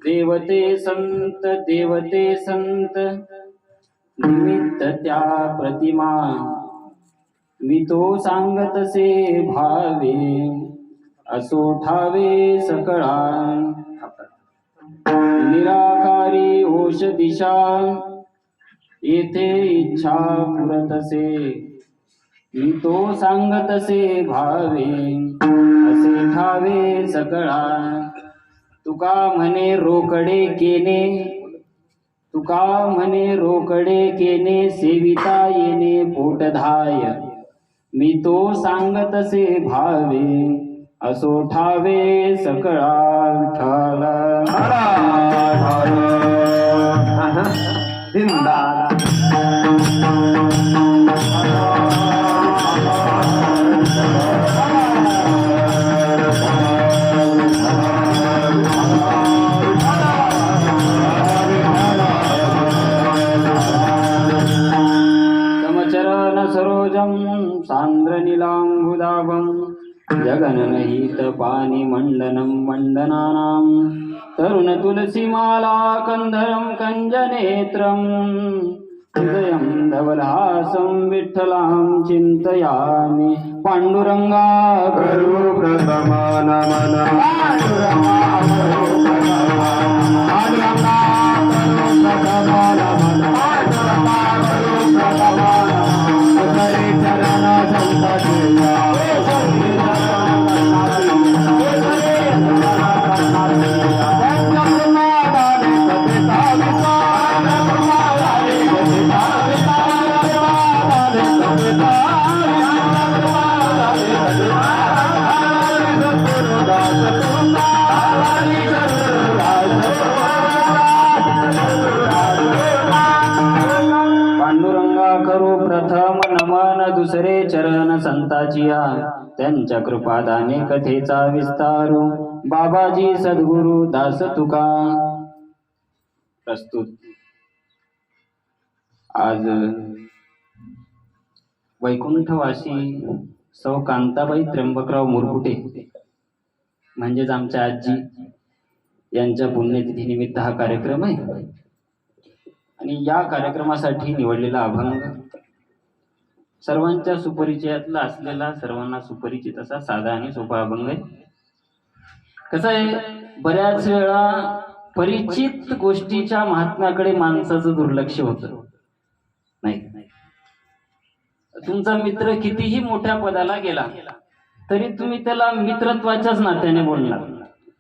देवते संत निमित्त त्या प्रतिमा मी तो सांगतसे भावे असो ठावे सकळा निराकारी होश दिशा येथे इच्छा पुरतसे मी तो सांगतसे भावे असे ठावे सकळा तुका म्हणे रोकडे केने सेविता येणे पोटधाय मी तो सांगतसे भावे असो ठावे सकळा सरोजं सान्द्रनीलाम्बुदाभं जगननहित पानिमण्डनं मण्डनानां तरुणतुलसीमाला कन्धरं कञ्जनेत्रं हृदयं धवलहासं विठ्ठलां चिन्तयामि पाण्डुरङ्गा करो प्रथमा नमन दुसरे चरण संताचिया त्यांच्या कृपादाने कथेचा विस्तारू बाबाजी सद्गुरु दास तुका प्रस्तुत आज वैकुंठवासी सौ कांताबाई त्र्यंबकराव मुरकुटे म्हणजेच आमच्या आजी यांच्या पुण्यतिथी निमित्त हा कार्यक्रम आहे आणि या कार्यक्रमासाठी निवडलेला अभंग सर्वांच्या सुपरिचयातला असलेला सर्वांना सुपरिचित असा साधा आणि सोपा अभंग आहे. कसं आहे, बऱ्याच वेळा परिचित गोष्टीच्या महात्म्याकडे माणसाचं दुर्लक्ष होतं. नाही, तुमचा मित्र कितीही मोठ्या पदाला गेला तरी तुम्ही त्याला मित्रत्वाच्याच नात्याने बोलणार,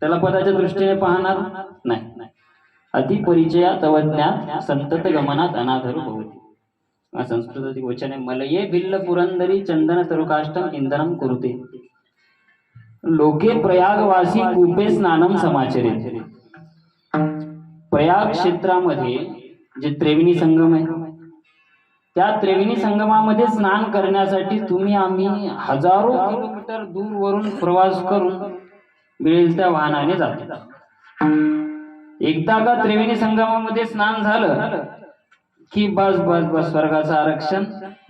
त्याला पदाच्या दृष्टीने पाहणार नाही. अति परिचयात अवज्ञात संतत गमनात अनादर भवति. संस्कृत वचन आहे, मलये भिल्ल पुरंदरी चंदन तरुकाष्टम इंधनम कुरुते लोके प्रयागवासी कूपे स्नानम समाचरे. प्रयाग क्षेत्रामध्ये जे त्रिवेणी संगम आहे त्या त्रिवेणी संगमामध्ये स्नान करण्यासाठी तुम्ही आम्ही हजारो किलोमीटर दूरवरून प्रवास करून मिळेल त्या वाहनाने जातो. एकदा का त्रिवेणी संगमामध्ये स्नान झालं की बस बस बस स्वर्गाचं आरक्षण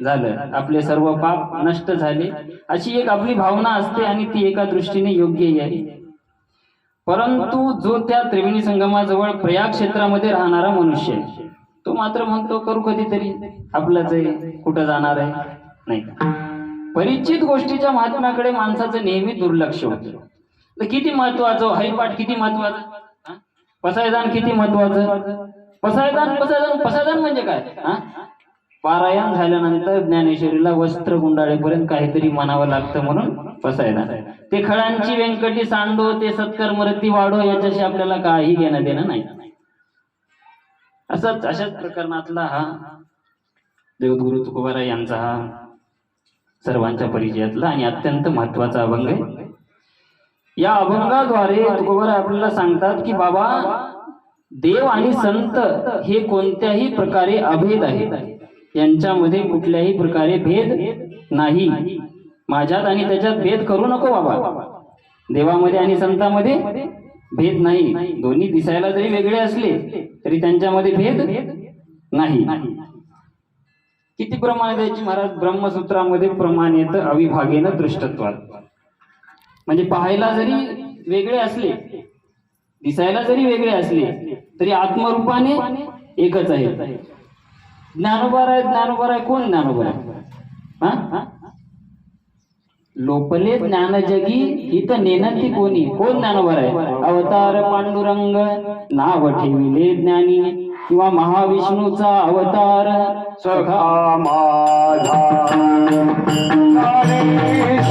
झालं, आपले सर्व पाप नष्ट झाले, अशी एक आपली भावना असते आणि ती एका दृष्टीने योग्यही आहे. परंतु जो त्या त्रिवेणी संगमाजवळ प्रयाग क्षेत्रामध्ये राहणारा मनुष्य तो मात्र म्हणतो करू कधीतरी, आपलंच आहे, कुठं जाणार आहे. नाही, परिचित गोष्टीच्या महात्म्याकडे माणसाचं नेहमी दुर्लक्ष होतं. तर किती महत्वाचं हरिपाठ, किती महत्वाचं पसायदान, किती महत्वाचं पसायदान म्हणजे काय? पारायण झाल्यानंतर ज्ञानेश्वरीला वस्त्र गुंडाळेपर्यंत काहीतरी म्हणावं लागतं म्हणून पसायदान. ते खळांची व्यंकटी सांडो, ते सत्कर्मरती वाढो, याच्याशी आपल्याला काही घेणं देणं नाही. अशाच प्रकरणातला हा देवगुरु तुकोबाराय यांचा हा सर्वांच्या परिचयातला आणि अत्यंत महत्वाचा अभंग आहे. या अभंगाद्वारे तुकोबाराय आपल्याला सांगतात की बाबा, देव आणि संत हे कोणत्याही प्रकारे अभेद आहेत, यांच्यामध्ये कुठल्याही प्रकारे भेद नाही. माझ्यात आणि त्याच्यात भेद करू नको बाबा. देवामध्ये आणि संतांमध्ये भेद नाही. दोन्ही दिसायला जरी वेगळे असले तरी त्यांच्यामध्ये भेद नाही. किती प्रमाण द्यायची महाराज? ब्रह्मसूत्रामध्ये प्रमाण येतं अविभागेन दृष्टत्वात. म्हणजे पाहायला जरी वेगळे असले दिसायला जरी वेगळे असले तरी आत्मरूपाने एकच आहे. ज्ञानोबा आहे कोण ज्ञानोबा आहे? हा, लोपले ज्ञान जगी हित नेनती कोणी, कोण ज्ञानोबा आहे? अवतार पांडुरंग नाव ठेविले ज्ञानी, किंवा महाविष्णूचा अवतार सखा माझा ज्ञानेश्वर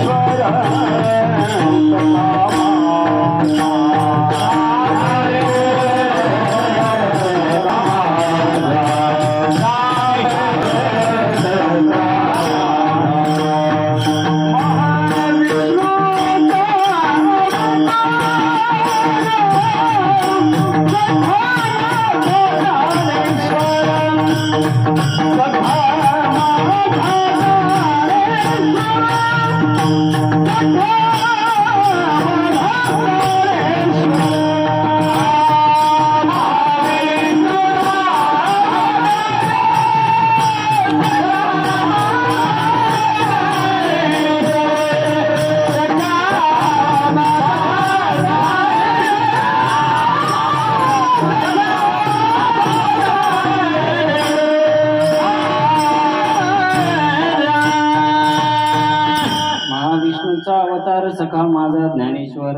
अवतार सखा माझा ज्ञानेश्वर.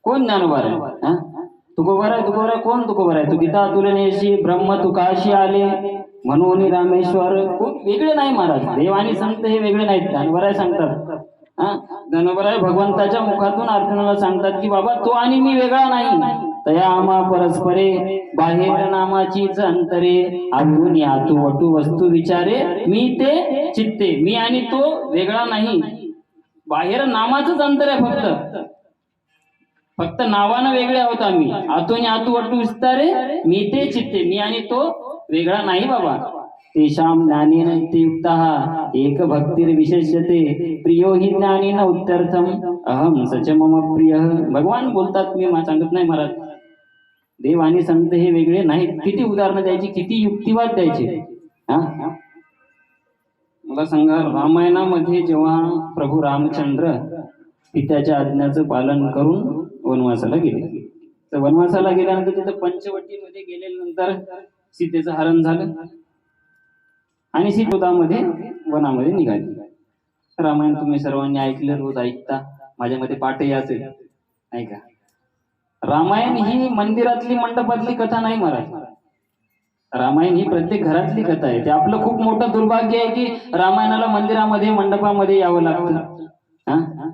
कोण ज्ञानोबा आहे? हा? तुकोबर आहे कोण तुकोबर आहे? तू गीता तुलनेशी ब्रह्म तुकाशी आले म्हणून रामेश्वर. खूप वेगळे नाही महाराज, देव आणि संत हे वेगळे नाहीत. ज्ञानोबा सांगतात, हा, ज्ञानोबा भगवंताच्या मुखातून अर्जुनाला सांगतात की बाबा तो आणि मी वेगळा नाही. तया आम्हा परस्परे बाहेर नामाचीच अंतरे, आतून आतू वटू वस्तू विचारे, मी ते चित्ते. मी आणि तो वेगळा नाही, बाहेर नामाचंच अंतर आहे. फक्त नावानं वेगळे आहोत आम्ही. आतून आतू वटू विस्तारे, मी ते चित्ते. मी आणि तो वेगळा नाही बाबा. तेषाम ज्ञानेन ते युक्तः एक भक्तीर विशेष्यते, प्रियो हि ज्ञानेन उत्तर्थम अहम सच मम प्रिय. भगवान बोलतात, मी सांगत नाही महाराज. देव आणि संत हे वेगळे नाहीत. किती उदाहरणं द्यायची, किती युक्तिवाद द्यायचे. हा, मला सांगा, रामायणामध्ये जेव्हा प्रभू रामचंद्र पित्याच्या आज्ञाचं पालन करून वनवासाला गेले, तर वनवासाला गेल्यानंतर तिथं पंचवटीमध्ये गेल्यानंतर सीतेचं हरण झालं आणि सीतामध्ये वनामध्ये निघाली. रामायण तुम्ही सर्वांनी ऐकलं, रोज ऐकता, माझ्यामध्ये पाठही असेल, ऐका. रामायण ही मंदिरातली मंडपातली कथा नाही महाराज. रामायण ही प्रत्येक घरातली कथा आहे. ते आपलं खूप मोठं दुर्भाग्य आहे की रामायणाला मंदिरामध्ये मंडपामध्ये यावं लागतं. हा,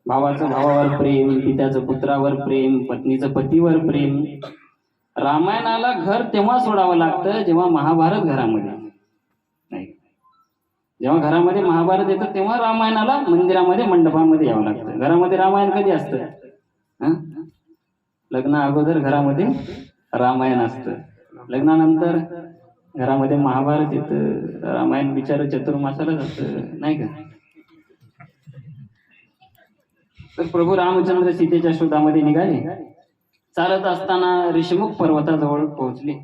भावाचं भावावर प्रेम, पित्याचं पुत्रावर प्रेम, पत्नीचं पतीवर प्रेम. रामायणाला घर तेव्हा सोडावं लागतं जेव्हा महाभारत घरामध्ये नाही. जेव्हा घरामध्ये महाभारत येतं तेव्हा रामायणाला मंदिरामध्ये मंडपामध्ये यावं लागतं. घरामध्ये रामायण कधी असतं? हा, लग्ना अगोदर घरामध्ये रामायण असतं, लग्नानंतर घरामध्ये महाभारत येतं. रामायण बिचार चतुर्मासालाच असतं, नाही का? तर प्रभू रामचंद्र सीतेच्या शोधामध्ये निघाले. चालत असताना ऋषमुख पर्वताजवळ पोहोचले.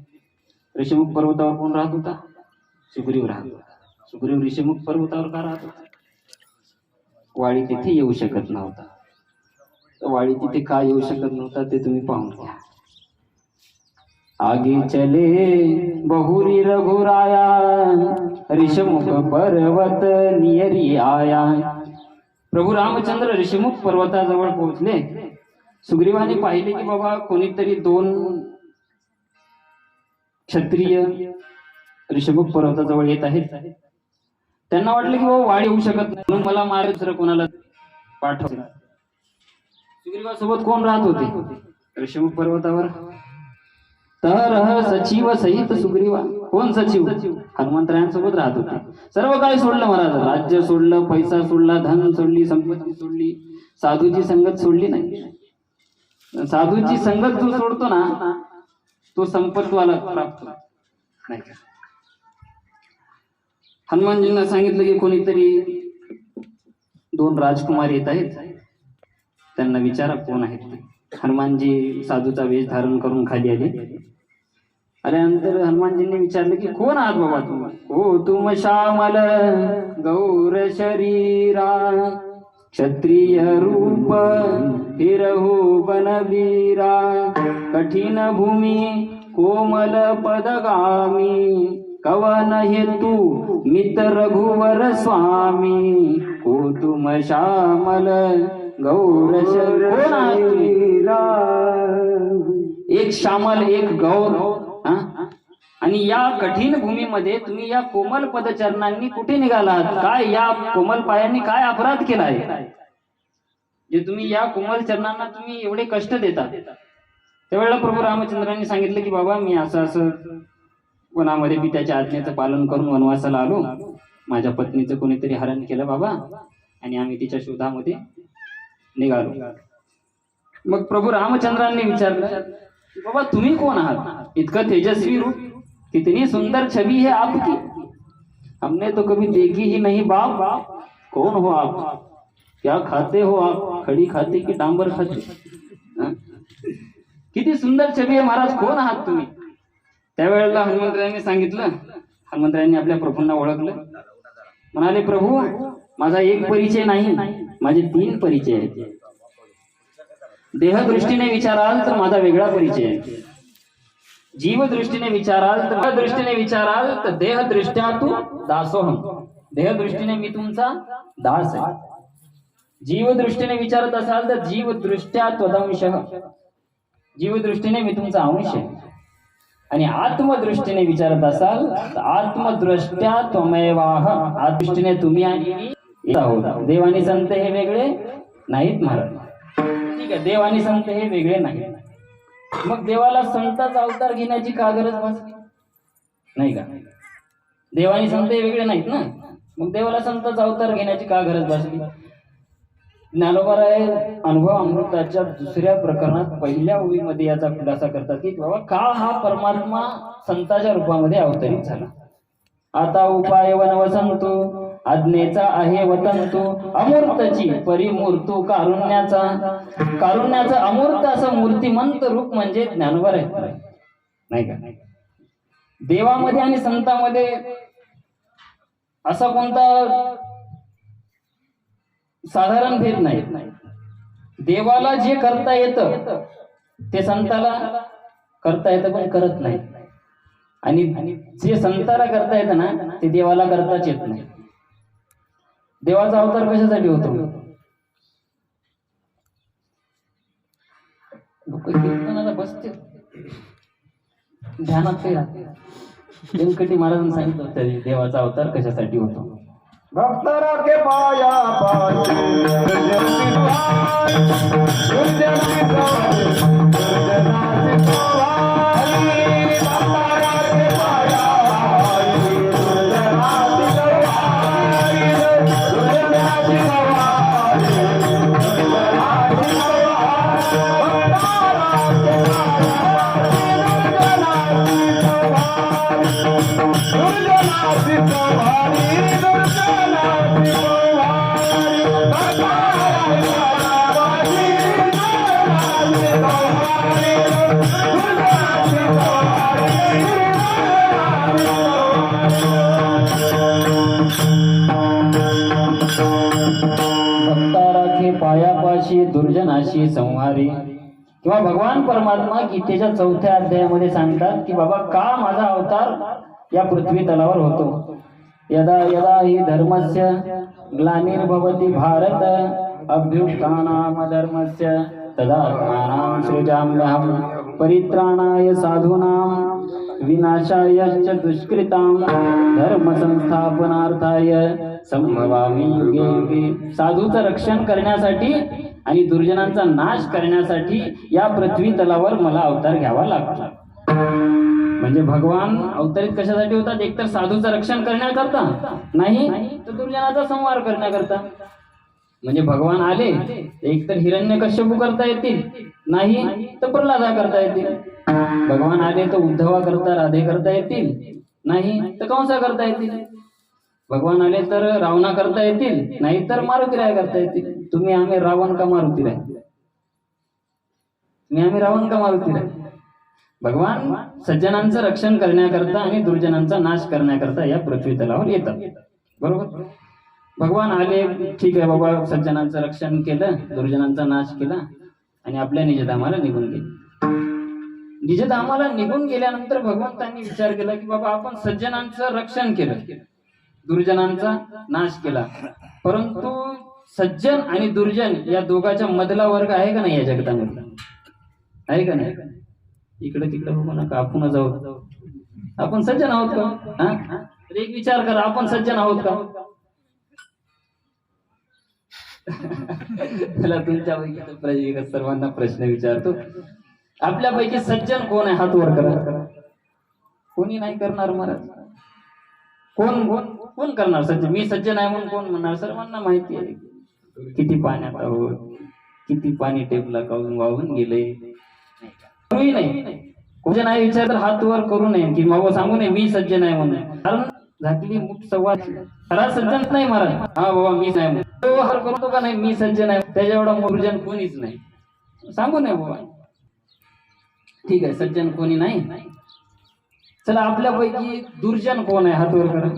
ऋषमुख पर्वतावर कोण राहत होता? सुग्रीव राहत होता. सुग्रीव ऋषमुख पर्वतावर का राहत होता? वाळी तिथे येऊ शकत नव्हता. वाळी तिथे का येऊ शकत नव्हता ते तुम्ही पाहून घ्या. आगे चले बहुरी रघुराया, ऋषमुख पर्वत नियरी आया. प्रभू रामचंद्र ऋषमुख पर्वताजवळ पोहोचले. सुग्रीवाने पाहिले की बाबा कोणीतरी दोन क्षत्रिय ऋषमुख पर्वताजवळ येत आहेत. त्यांना वाटलं की बाबा वाढ येऊ शकत नाही, म्हणून मला मार दुसरं कोणाला पाठवलं. सुग्रीवासोबत कोण राहत होते ऋषमुख पर्वतावर? तर सचिव सहित सुग्रीवा. कोण सचिव? हनुमंतरायांसोबत राहत होते. सर्व काय सोडलं महाराज, राज्य सोडलं, पैसा सोडला, धन सोडली, संपत्ती सोडली, साधूची संगत सोडली नाही. साधूची संगत जो सोडतो ना तो संपत्तीवाला प्राप्त नाही का? हनुमानजींना सांगितलं की कोणीतरी दोन राजकुमार येत आहेत, त्यांना विचारा कोण आहेत ते. हनुमानजी साधूचा वेश धारण करून खाली आले. आल्यानंतर हनुमानजींनी विचारलं की कोण आहात बाबा तुम्ही? हो तुम श्यामल गौर शरीरा क्षत्रिय रूप फिरहु बनवीरा, कठीण भूमी कोमल पदगामी, कवन हेतू मित रघुवर स्वामी, कुतुम श्यामल गौरश. कोण आहात तुम्ही? एक श्यामल एक गौर. आणि या कठीण भूमीमध्ये तुम्ही या कोमल पदचरणांनी कुठे निघालात? काय या कोमल पायांनी काय अपराध केलाय जे तुम्ही या कोमल चरणांना तुम्ही एवढे कष्ट देता? त्यावेळेला प्रभू रामचंद्रांनी सांगितलं की बाबा मी असं वनामध्ये मी त्याच्या आज्ञेचं पालन करून वनवासाला आलो. माझ्या पत्नीचं कोणीतरी हरण केलं बाबा आणि आम्ही तिच्या शोधामध्ये निघालो. मग प्रभू रामचंद्रांनी विचारलं की बाबा तुम्ही कोण आहात? इतकं तेजस्वी रूप, कितनी सुंदर छवि है आपकी, हमने तो कभी देखी ही नहीं बाप. कौन हो आप? क्या खाते हो आप? खडी खाते की डांबर खाते? किती सुंदर छवि आहे महाराज, कोण आहात तुम्ही? त्यावेळेला हनुमंतरायांनी सांगितलं, हनुमंतरायांनी आपल्या प्रभूंना ओळखलं. म्हणाले प्रभू माझा एक परिचय नाही, माझे 3 परिचय आहेत. देहदृष्टीने विचाराल तर माझा वेगळा परिचय आहे. जीव दृष्टीने विचाराल तर देहदृष्ट्या तू दासोहम. देहदृष्टीने मी तुमचा दास आहे. जीव दृष्टीने विचारत असाल तर जीवदृष्ट्या त्वदंशः. जीवदृष्टीने मी तुमचा अंश आहे. आणि आत्मदृष्टीने विचारत असाल तर आत्मदृष्ट्या त्वमेवाह. आत्मदृष्टीने तुम्ही आणि मी आहोत. देव आणि संत हे वेगळे नाहीत महाराज. ठीक आहे, देव आणि संत हे वेगळे नाहीत. मग देवाला संताचा अवतार घेण्याची का गरज भासली नाही का? देव आणि संत हे वेगळे नाहीत ना, मग देवाला संताचा अवतार घेण्याची का गरज भासली? ज्ञानोबाराय अनुभव अमृताच्या 2ऱ्या प्रकरणात पहिल्या ओळीमध्ये याचा खुलासा करतात की बाबा का हा परमात्मा संताच्या रूपामध्ये अवतरित झाला. आता उपाय वनवसंतो आज्ञेचा आहे वतंतू, अमूर्तची परिमूर्तू कारुण्याचं अमूर्त असं मूर्तिमंत रूप म्हणजे ज्ञानोबा आहे नाही का? देवामध्ये आणि संतांमध्ये असा कोणता साधारण भेद नाही. देवाला जे करता येतं ते संताला करता येतं पण करत नाही, आणि जे संताला करता येतं ना ते देवाला करताच येत नाही. देवाचा अवतार कशासाठी होतो? लोक कीर्तनाला बसते, ध्यानात ते राहते. व्यंकटी महाराजांनी सांगितलं होतं देवाचा अवतार कशासाठी होतो. भक्तरा के पाया पाशी पायापाशी दुर्जनाशी संहारी. किंवा भगवान परमात्मा गीतेच्या 4थ्या अध्यायामध्ये सांगतात की बाबा का माझा अवतार या पृथ्वी तलावर होतो. यदा यदा हि धर्मस्य ग्लानिर्भवति भारत अभ्युत्थानाम धर्मस्य तदात्मानं सृजाम्यहं परित्राणाय साधूनां विनाशाय च दुष्कृतां धर्म संस्थापनार्थाय संभवामि युगे युगे. साधूचं रक्षण करण्यासाठी आणि दुर्जनांचा नाश करण्यासाठी या पृथ्वी तलावर मला अवतार घ्यावा लागतो. म्हणजे भगवान अवतरित कशासाठी होतात? एकतर साधूचं रक्षण करण्याकरता, नाही तर दुर्जनाचा संहार करण्याकरता. म्हणजे भगवान आले एकतर हिरण्यकश्यपू करता येतील, नाही तर प्रल्हादा करता येतील. भगवान आले तर उद्धवा करता राधे करता येतील, नाही तर कंसा करता येतील. भगवान आले तर रावणा करता येतील, नाही तर मारुतीराय करता येतील. तुम्ही आम्ही रावण का मारुतीराय? तुम्ही आम्ही रावण का मारुतीराय? भगवान सज्जनांचं रक्षण करण्याकरता आणि दुर्जनांचा नाश करण्याकरता या पृथ्वी तलावर येतात. बरोबर. भगवान आले, ठीक आहे बाबा, सज्जनांचं रक्षण केलं, दुर्जनांचा नाश केला आणि आपल्या निजधामाला निघून गेले. निजधामाला निघून गेल्यानंतर भगवंतांनी विचार केला की बाबा आपण सज्जनांचं रक्षण केलं, दुर्जनांचा नाश केला, परंतु सज्जन आणि दुर्जन या दोघांच्या मधला वर्ग आहे का नाही या जगतामध्ये? आहे का नाही? इकडे तिकडे बघू नका, आपण जाऊ. आपण सज्जन आहोत का? हा, तर एक विचार करा, आपण सज्जन आहोत का? त्याला तुमच्यापैकी सर्वांना प्रश्न विचारतो, आपल्यापैकी सज्जन कोण आहे? हात वर करा. कोणी नाही करणार महाराज. कोण कोण कोण करणार सज्जन? मी सज्जन आहे म्हणून कोण म्हणणार? सर्वांना माहिती आहे किती पाण्यात आहोत, किती पाणी टेपला काढून वाहून गेले. नाही कोणी नाही विचार तर हात वर करू नये की बाबा सांगू नये मी सज्जन आहे म्हणून. कारण झाकली मुठ संवाद खरा सज्जन नाही महाराज. हा बाबा मीच आहे म्हणून तो हर करतो का नाही मी सज्जन आहे, त्याच्या एवढा दुर्जन कोणीच नाही. सांगू नये बाबा. ठीक आहे, सज्जन कोणी नाही. चला आपल्यापैकी दुर्जन कोण आहे? हात वर करा.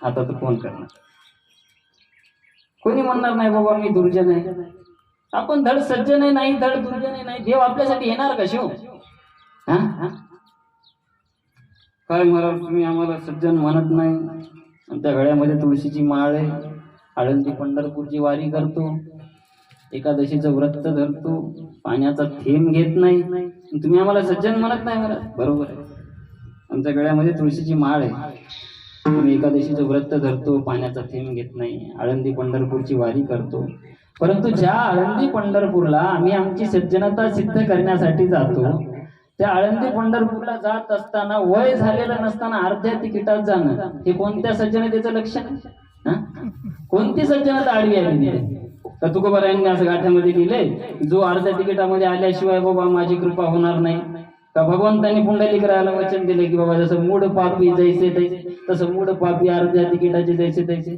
आता तर कोण करणार? कोणी म्हणणार नाही बाबा मी दुर्जन आहे. आपण धड सज्जन नाही, धड दुर्जन नाही. देव आपल्यासाठी येणार का शिव? हा, काय महाराज तुम्ही आम्हाला सज्जन म्हणत नाही? आमच्या गळ्यामध्ये तुळशीची माळ आहे, आळंदी पंढरपूरची वारी करतो, एकादशीचं व्रत धरतो, पाण्याचा थेंब घेत नाही, तुम्ही आम्हाला सज्जन म्हणत नाही महाराज. बरोबर आहे, आमच्या गळ्यामध्ये तुळशीची माळ आहे, आम्ही एकादशीचं व्रत धरतो, पाण्याचा थेंब घेत नाही, आळंदी पंढरपूरची वारी करतो, परंतु ज्या आळंदी पंढरपूरला आम्ही आमची सज्जनता सिद्ध करण्यासाठी जातो, त्या आळंदी पंढरपूरला जात असताना वय झालेलं नसताना अर्ध्या तिकिटात जाणं हे कोणत्या सज्जनतेचं लक्षण? कोणती सज्जनता आडवी आली? का तुकोबारायांनी असं गाठ्यामध्ये लिहिले जो अर्ध्या तिकिटामध्ये आल्याशिवाय बाबा माझी कृपा होणार नाही? का भगवंतांनी पुंडलिकरायाला वचन दिले की बाबा जसं मूढ पापी जैसे तैसे, तसं मूढ पापी अर्ध्या तिकिटाचे जैसे तैसे?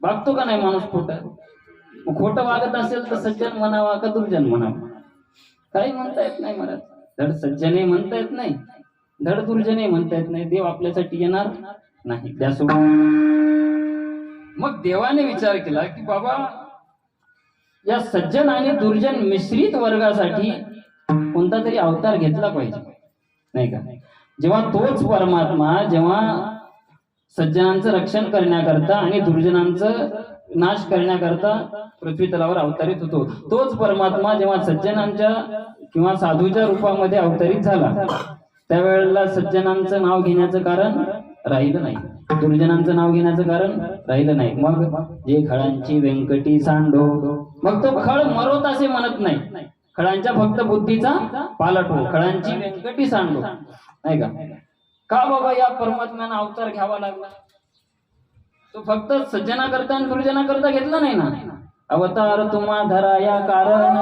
वागतो का नाही माणूस खोटं? खोटं वागत असेल तर सज्जन म्हणावा का दुर्जन म्हणावा? काही म्हणता येत नाही महाराज. धड सज्जनही म्हणता येत नाही, धड दुर्जनही म्हणता येत नाही. देव आपल्यासाठी येणार नाही. त्यासोबत मग देवाने विचार केला की बाबा या सज्जन आणि दुर्जन मिश्रित वर्गासाठी कोणता तरी अवतार घेतला पाहिजे, नाही का? जेव्हा तोच परमात्मा जेव्हा सज्जनांचं रक्षण करण्याकरता आणि दुर्जनांचं नाश करण्याकरता पृथ्वी तलावर अवतरित होतो, तोच परमात्मा जेव्हा सज्जनांच्या किंवा साधूच्या रूपामध्ये अवतरित झाला, त्यावेळेला सज्जनांचं नाव घेण्याचं कारण राहिलं नाही, दुर्जनांचं नाव घेण्याचं कारण राहिलं नाही. मग जे खळांची व्यंकटी सांडो, मग तो खळ मरोत असे म्हणत नाही, खळांच्या फक्त बुद्धीचा पालट हो, खळांची व्यंकटी सांडो, नाही का? का बाबा या परमात्म्यानं अवतार घ्यावा लागला? तो फक्त सज्जना करता आणि दुर्जना करता घेतला नाही ना. अवतार तुम्हा धरा या कारण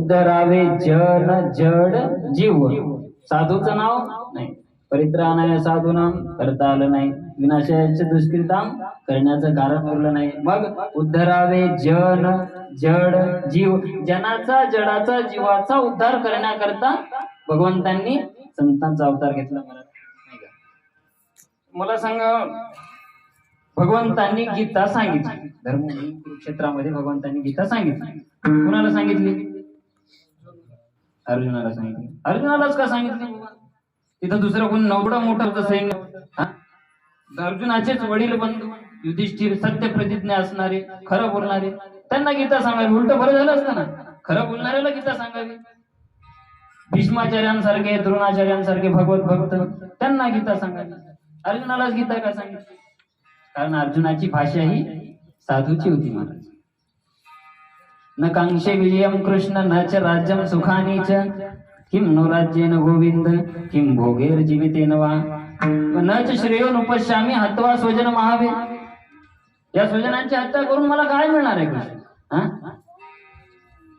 उद्धरावे जन जड जीव. साधूचं नाव नाही. परित्राणाय साधूनाम करता आलं नाही. विनाशाचे दुष्कृताम करण्याचं कारण उरलं नाही. मग उद्धरावे जन जड जीव. जनाचा जडाचा जीवाचा उद्धार करण्याकरता भगवंतांनी संतांचा अवतार घेतला. मला सांगा, भगवंतांनी गीता सांगितली. धर्मभूमी कुरुक्षेत्रामध्ये भगवंतांनी गीता सांगितली. कुणाला सांगितली? अर्जुनाला सांगितली. अर्जुनालाच का सांगितली? तिथं दुसरं कोण एवढं मोठं होतं सैन्य? अर्जुनाचेच वडील बंधू युधिष्ठिर, सत्य प्रतिज्ञा असणारे, खरं बोलणारे, त्यांना गीता सांगावी. उलट बरं झालं असतं ना, खरं बोलणाऱ्याला गीता सांगावी. भीष्माचार्यांसारखे, द्रोणाचार्यांसारखे भगवत भक्त, त्यांना गीता सांगावी. अर्जुनालाच गीता का सांगितली? कारण अर्जुनाची भाषा ही साधूची होती महाराज. न कांक्षे विजयम कृष्ण न च राज्यम सुखानी च किम नो राज्येन गोविंद किम भोगेर जीवितेन वा न च श्रेयो नुपश्यामी हत्वा स्वजन महावे. या स्वजनांची हत्या करून मला काय मिळणार आहे कृष्ण?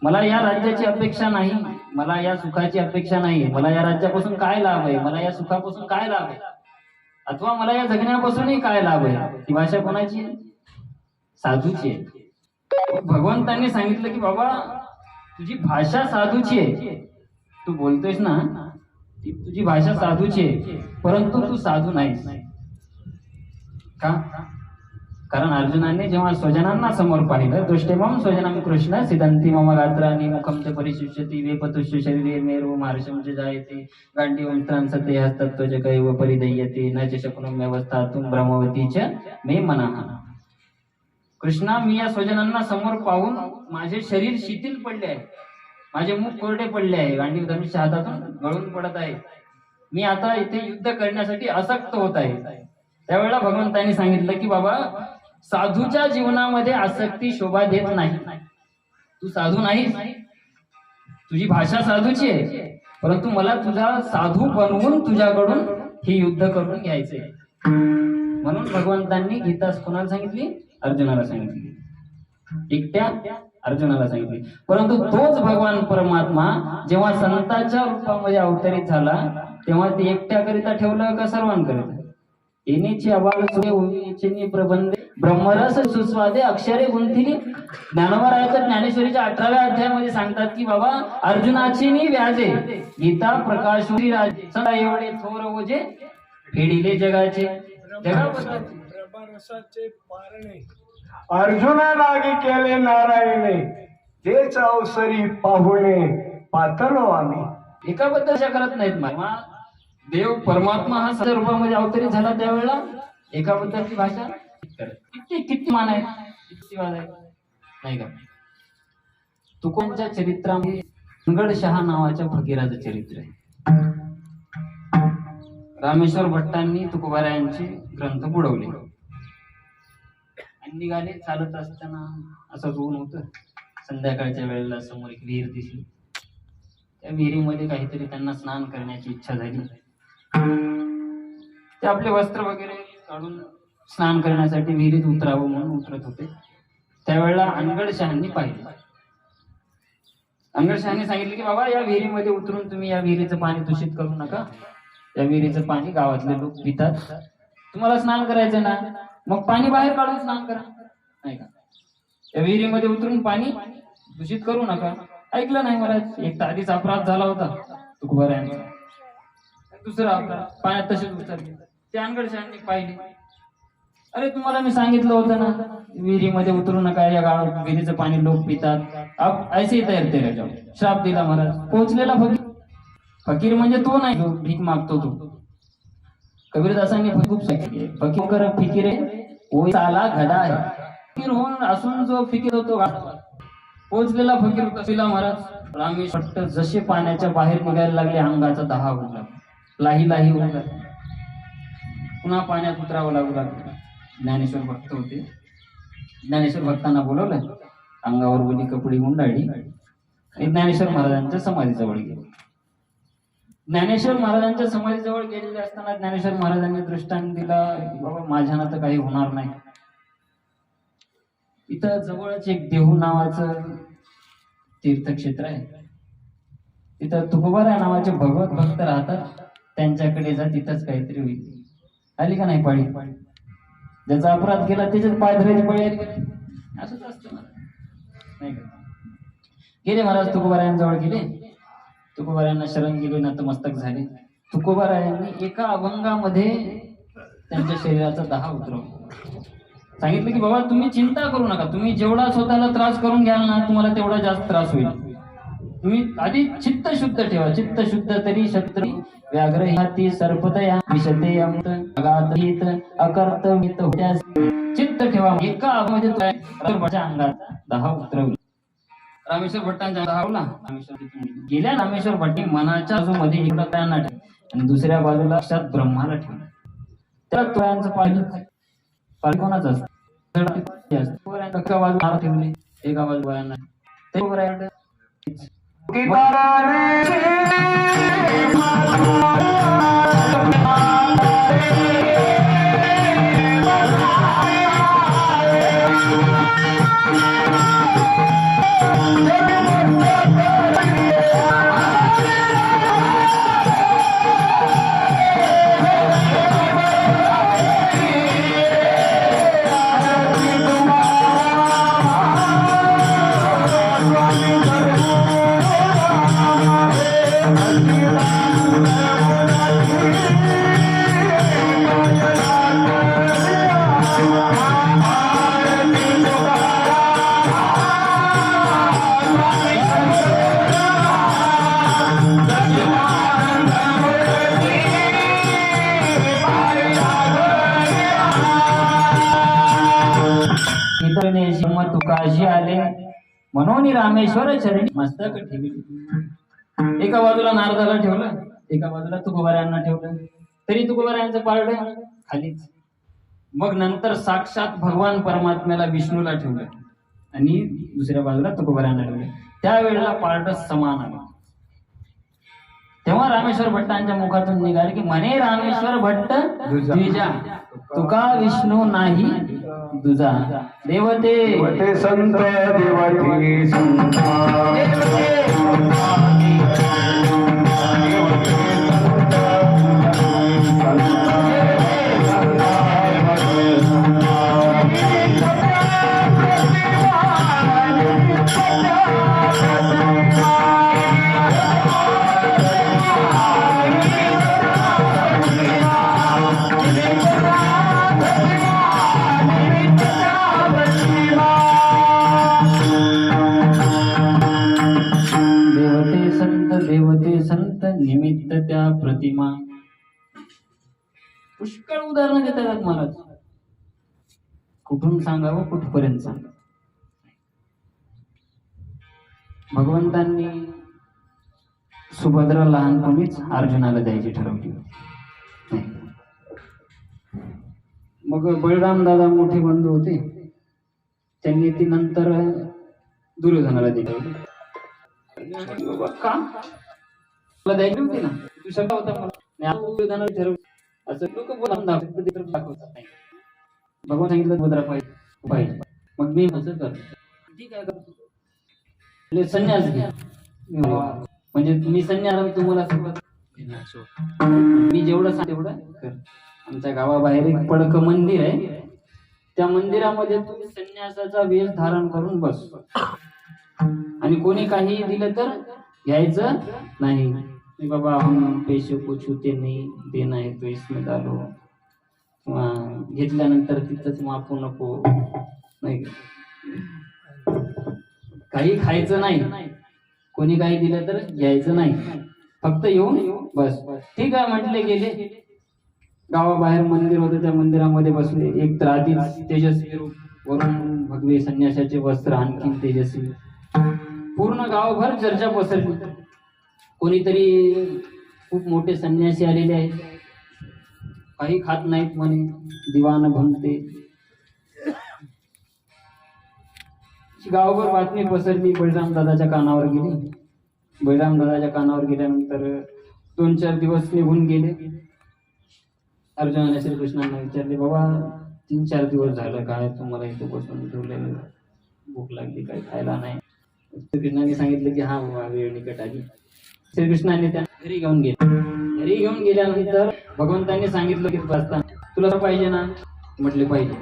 मला या राज्याची अपेक्षा नाही, मला या सुखाची अपेक्षा नाही. मला या राज्यापासून काय लाभ आहे? मला या सुखापासून काय लाभ आहे? अथवा मला या जगण्यापासूनही काय लाभ आहे? ती भाषा कोणाची आहे? साधूची आहे. भगवंतांनी सांगितलं की बाबा तुझी भाषा साधूची आहे. तू बोलतोयस ना, ती तुझी भाषा साधूची आहे, परंतु तू साधू नाहीस. का? कारण अर्जुनाने जेव्हा स्वजनांना समोर पाहिलं, दृष्टेमम स्वजनम कृष्ण सिदंती मम गात्रानी मुखम च परिशिष्यति वेपतुष्य शरीरे मेरू महर्षम च जायते गांडीवं त्रांसते हस्तत्वज कैव परिदय्यते न च शक्नुम व्यवस्थातुम ब्रह्मवती च मे मनः. कृष्णा, मी या स्वजनांना समोर पाहून माझे शरीर शिथिल पडले आहे, माझे मुख कोरडे पडले आहे, गांडीव धनुष्य हातातून गळून पडत आहे. मी आता इथे युद्ध करण्यासाठी आसक्त होत आहे. त्यावेळेला भगवंतांनी सांगितलं की बाबा साधूच्या जीवनामध्ये आसक्ती शोभा देत नाही. तू साधू नाहीस, तुझी भाषा साधूची आहे, परंतु मला तुझा साधू बनवून तुझ्याकडून हे युद्ध करून घ्यायचे. म्हणून भगवंतांनी गीता कोणाला सांगितली? अर्जुनाला सांगितली. एकट्या अर्जुनाला सांगितली. परंतु तोच भगवान परमात्मा जेव्हा संतांच्या रूपामध्ये अवतरित झाला, तेव्हा ते एकट्याकरिता ठेवलं का सर्वांकरिता? येणेची अबाल सुरे प्रबंधे ब्रह्मरस सुस्वादे अक्षरे गुंथिली. ज्ञानोबरायाच्या ज्ञानेश्वरीच्या 18व्या अध्यायामध्ये सांगतात की बाबा अर्जुनाची नी व्याजे गीता प्रकाशुरी राजे सदा एवढे थोर ओझे फेडिले जगाचे. रसाचे पारणे अर्जुना लागी केले नारायणे तेच अवसरी पाहुणे पातळो आम्ही. एकाबद्दल करत नाहीत. मा देव परमात्मा हा सत्य रूपामध्ये अवतरित झाला त्यावेळेला एकाबद्दलची भाषा किती मान आहे, किती वाद आहे नाही का? तुकोंच्या चरित्रामध्ये अनगडशहा नावाच्या फकीराचं चरित्र आहे. रामेश्वर भट्टांनी तुकोबारायांचे ग्रंथ बुडवले आणि निघाले. चालत असताना असंच ऊन होतं. संध्याकाळच्या वेळेला समोर एक विहीर दिसली. त्या विहिरीमध्ये काहीतरी त्यांना स्नान करण्याची इच्छा झाली. ते आपले वस्त्र वगैरे काढून स्नान करण्यासाठी विहिरीत उतरावं म्हणून उतरत होते. त्यावेळेला अनगडशहांनी पाहिलं. अनगडशहांनी सांगितलं की बाबा या विहिरीमध्ये उतरून तुम्ही या विहिरीचं पाणी दूषित करू नका. या विहिरीचं पाणी गावातले लोक पितात. तुम्हाला स्नान करायचं ना, मग पाणी बाहेर काढून स्नान करा नाही का? या विहिरीमध्ये उतरून पाणी दूषित करू नका. ऐकलं नाही मला. एक तर आधीच अपराध झाला होता तुकोबारायांचा, दुसरा अपराध पाण्यात तसेच उतरले. ते अनगडशहांनी पाहिले. अरे तुम्हाला मी सांगितलं होतं ना विहिरीमध्ये उतरू नका, या गावात विहिरीचं पाणी लोक पितात. अब ऐसे तयार ते श्राप दिला महाराज. पोहोचलेला फकीर, फकीर म्हणजे तो नाही जो भीक मागतो तो. कबीरदासांनी खूप सांगितले फकीर फिकिरे ओ साला घडा आहे. फकीर होऊन असून जो फिकीर होतो पोहोचलेला फकीर कसिला महाराज. रामेश्वर जसे पाण्याच्या बाहेर निघायला लागले अंगाचा दहा होऊ लागला, लाही लाही होऊ लागला. पुन्हा पाण्यात उतरावं लागू लागलं. ज्ञानेश्वर भक्त होते. ज्ञानेश्वर भक्तांना बोलवलं, अंगावर ओली कपडी गुंडाळली आणि ज्ञानेश्वर महाराजांच्या समाधीजवळ गेले. ज्ञानेश्वर महाराजांच्या समाधीजवळ गेलेले असताना ज्ञानेश्वर महाराजांनी दृष्टांत दिला, बाबा माझ्यानं तर काही होणार नाही. इथं जवळच एक देहू नावाचं तीर्थक्षेत्र आहे. तिथं तुकोबाराय नावाचे भगवत भक्त राहतात, त्यांच्याकडे जा, तिथंच काहीतरी होईल. आली का नाही पाळी? ज्याचा अपराध केला त्याच्याच पाय धरायची पाळी आली का नाही? असंच असतं मला, नाही का? गेले महाराज तुकोबारायांजवळ गेले, तुकोबारायांना शरण गेले, नतमस्तक झाले. तुकोबारायांनी एका अभंगामध्ये त्यांच्या शरीराचा दाह उतरवला. सांगितलं की बाबा तुम्ही चिंता करू नका, तुम्ही जेवढा स्वतःला त्रास करून घ्याल ना, तुम्हाला तेवढा जास्त त्रास होईल. तुम्ही आधी चित्त शुद्ध ठेवा. चित्त शुद्ध तरी शत्रु व्याघ्र हाती सर्पदया विशते अमृत अगात अकर्तवित होत्यास. चित्त ठेवा. एका अभंगामध्ये अंगात दाह उतरवला. रामेश्वर भट्टांच्या दाहवला. गेल्या रामेश्वर भट्टी मनाच्या बाजूमध्ये इकडं त्यांना ठेवलं आणि दुसऱ्या बाजूला साक्षात ब्रह्माला ठेवलं. त्या तोळ्यांचं पाणी कोणाचं असतं? एका बाजूला ठेवले, एका बाजूला ते तुकाशी आले म्हणून रामेश्वर चरणी मस्तक ठेवले. एका बाजूला नारदाला ठेवलं, एका बाजूला तुकोबारायांना ठेवलं, तरी तुकोबारायांचं पारडं खालीच. मग नंतर साक्षात भगवान परमात्म्याला विष्णूला ठेवलं आणि दुसऱ्या बाजूला तुकोबारायांना ठेवलं. त्यावेळेला पारडं समान आलं. तेव्हा रामेश्वर भट्टांच्या मुखातून निघाले की म्हणे रामेश्वर भट्ट द्विजा, तुका विष्णू नाही तुझा. देवते देवते संत देवते संत निमित्त त्या प्रतिमा. पुष्कळ उदाहरणं देतात महाराज. कुठून सांगावं, कुठपर्यंत सांगावं. भगवंतांनी सुभद्रा लहानपणीच अर्जुनाला द्यायची ठरवली. मग बळराम दादा मोठे बंधू होते, त्यांनी ती नंतर दुर्योधनाला दिली. का तुला द्यायची होती ना, तू शब्द होता मला ठरवलं असं लोक दाखवतात नाही. भगवान सांगितलं सुभद्रा पाहिजे. मग मी असं कर, ठीक आहे करतो, संन्यास घे. म्हणजे मी संन्यास तुम्हाला मी जेवढं सांग तेवढं कर. आमच्या गावाबाहेर एक पडक मंदिर आहे, त्या मंदिरामध्ये तुम्ही संन्यासाचा वेश धारण करून बस आणि कोणी काही दिलं तर घ्यायचं नाही. बाबा हम पैसे को छूते नहीं, देना है तो इसमें डालो. घेतल्यानंतर तिथंच माफू नको, नाही काही खायचं नाही, कोणी काही दिलं तर घ्यायचं नाही, फक्त येऊन बस. ठीक आहे म्हटले. गेले गावाबाहेर मंदिर होतं, त्या मंदिरामध्ये बसले. एक तर आधीच तेजस्वी रूप, वरून भगवे संन्यासाचे वस्त्र आणखी तेजस्वी. पूर्ण गावभर चर्चा पसरली. कोणीतरी खूप मोठे संन्यासी आलेले आहेत, काही खात नाहीत म्हणे, दिवाण भंगते. गावभर बातमी पसरली. बळराम दादाच्या कानावर गेली. बळराम दादाच्या कानावर गेल्यानंतर 2-4 दिवस निघून गेले. अर्जुनाने श्रीकृष्णांना विचारले, बाबा 3-4 दिवस झालं, काय तुम्हाला इथं बसून ठेवलेलं, भूक लागली, काही खायला नाही. कृष्णाने सांगितलं की हा वेळ निकट आली, श्रीकृष्णाने त्या घरी घेऊन गेले. घरी घेऊन गेल्यानंतर भगवंतांनी सांगितलं की वाचता तुला पाहिजे ना, म्हटले पाहिजे.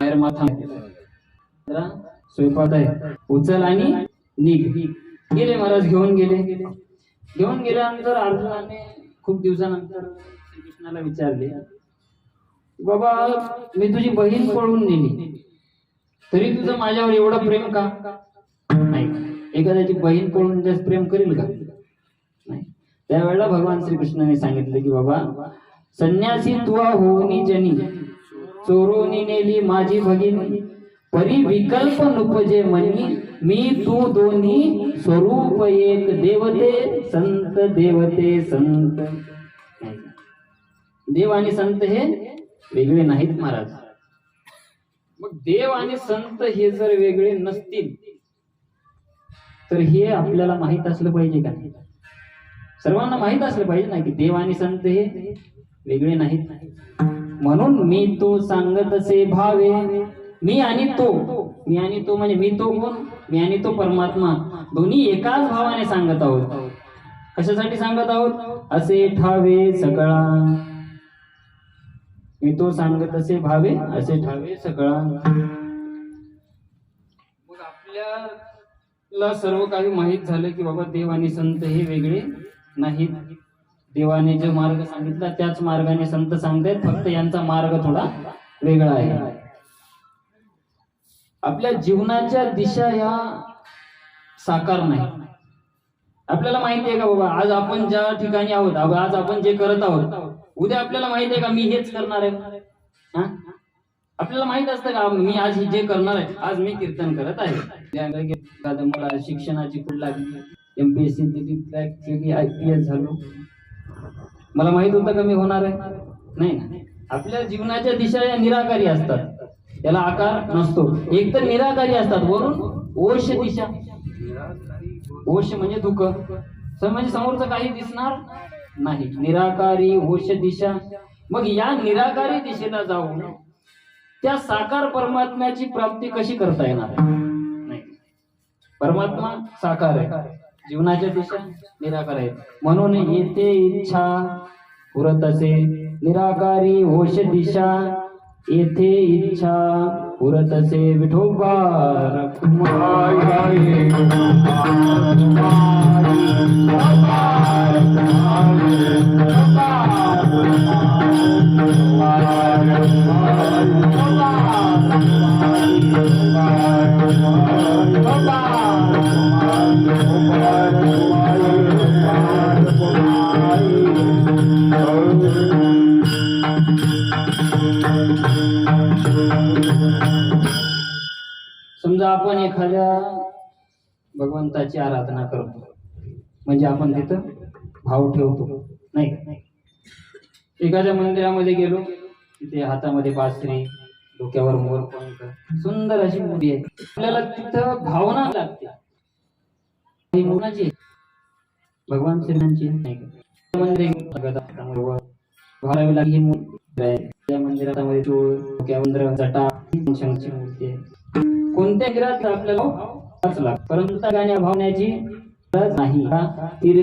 बाहेर माथा जरा स्वयंपाक आहे, उचल आणि निघ. गेले महाराज, घेऊन गेले. घेऊन गेल्यानंतर अर्जुनाने खूप दिवसानंतर श्रीकृष्णाला विचारले, बाबा मी तुझी बहीण पळून नेली तरी तुझं माझ्यावर एवढं प्रेम का? नाही. एखाद्याची बहीण पळून जास्त प्रेम करेल का? नाही. त्यावेळेला भगवान श्रीकृष्णाने सांगितलं की बाबा, संन्यासी तुवा होऊनी जनी चोरोनी नेली माझी भगिनी, परी विकल्प नुपजे मनी, मी तू दोन्ही स्वरूप एक, देवते संत देवते संत. देव आणि संत हे वेगळे नाहीत महाराज. मग देव आणि संत हे जर वेगळे नसतील तर हे आपल्याला माहित असलं पाहिजे का? सर्वांना माहित असलं पाहिजे ना की देव आणि संत हे वेगळे नाहीत. म्हणून मी तो सांगत असे भावे, मी आणि तो म्हणजे मी तो कोण? मी आणि तो परमात्मा दोन्ही एकाच भावाने सांगत आहोत. कशासाठी सांगत आहोत? असे ठावे सगळा. मी तो सांगत असे भावे, असे ठावे सगळा. मग आपल्याला सर्व काही माहित झालं की बाबा देव आणि संत हे वेगळे नाहीत. देवाने जो मार्ग सांगितला त्याच मार्गाने संत सांगतायत, फक्त यांचा मार्ग थोडा वेगळा आहे. आपल्या जीवनाच्या दिशा या साकार नाही. आपल्याला माहिती आहे का बाबा, आज आपण ज्या ठिकाणी आहोत, आज आपण जे करत आहोत, उद्या आपल्याला माहिती आहे का मी हेच करणार आहे? आपल्याला माहित असतं का मी आज जे करणार आहे? आज मी कीर्तन करत आहे, मला शिक्षणाची खूप लागली, MPSC IPS झालो, मला माहित होतं का मी होणार आहे? नाही. आपल्या जीवनाच्या दिशा या निराकारी असतात, त्याला आकार नसतो. एक तर निराकारी असतात, वरून ओश दिशा. ओश म्हणजे दुःख, म्हणजे समोरचं काही दिसणार नाही. निराकारी ओश दिशा. मग या निराकारी दिशेला जाऊन त्या साकार परमात्म्याची प्राप्ती कशी करता येणार? नाही. परमात्मा साकार आहे, जीवनाच्या दिशा निराकार आहेत. म्हणून येथे इच्छा पुरत असे निराकारी ओश दिशा, येथे इच्छा पुरत असे विठोबा समजा आपण एखाद्या भगवंताची आराधना करतो, म्हणजे आपण तिथं भाव ठेवतो, नाही का? एखाद्या मंदिरामध्ये गेलो, तिथे हातामध्ये बासरी, डोक्यावर मोरपंख, सुंदर अशी मूर्ती आहे. आपल्याला तिथं भावना लागते, ही मुलाची भगवान श्रीरामांची, नाही का? मंदिर घालावी लागली ही मूर्ती आहे. त्या मंदिरामध्ये चोळ, डोक्यावर जटा, शंखची मूर्ती आहे. कोणत्या घरात आपल्याला लागतो, परंतु गाण्या भावण्याची गरज नाही.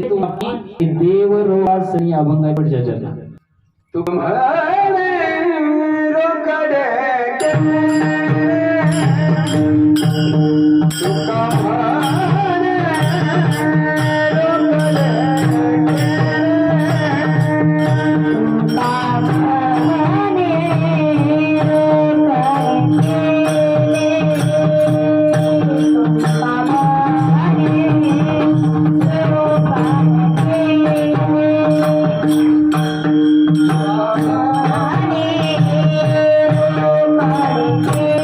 तुम्ही देव रोवासनी अभंग पुढच्या चर्चा तुम्हारे रोकडे Thank you.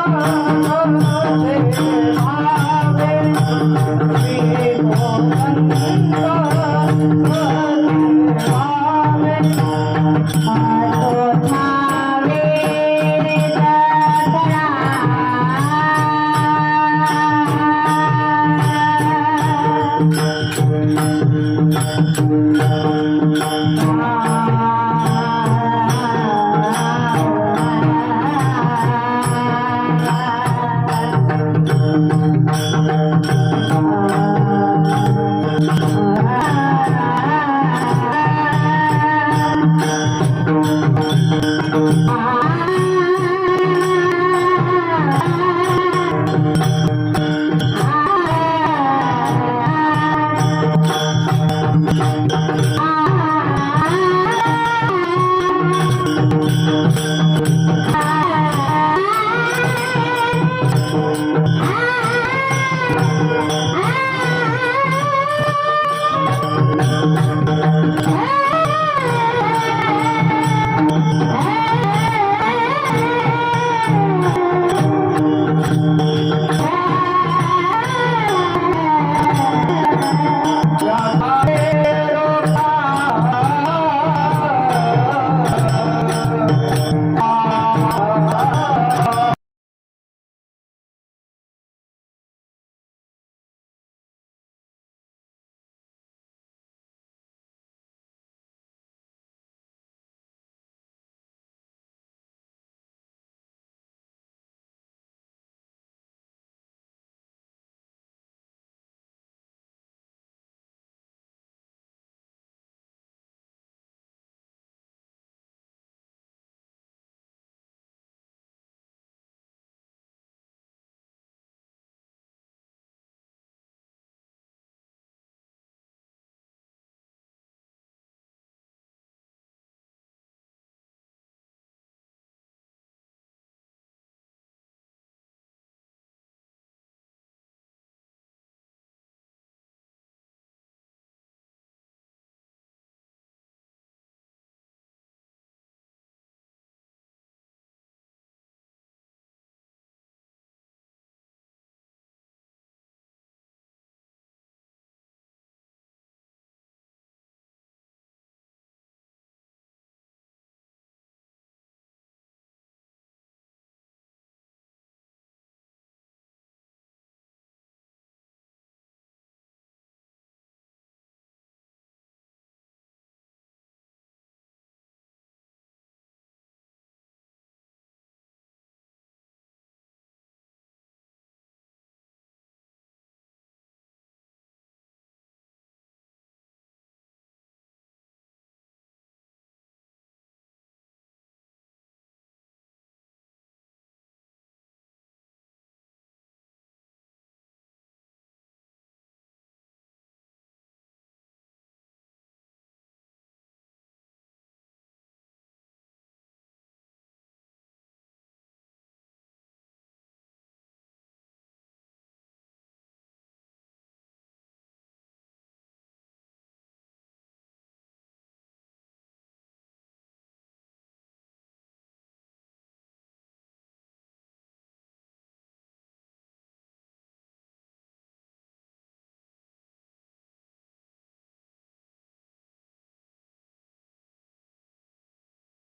आ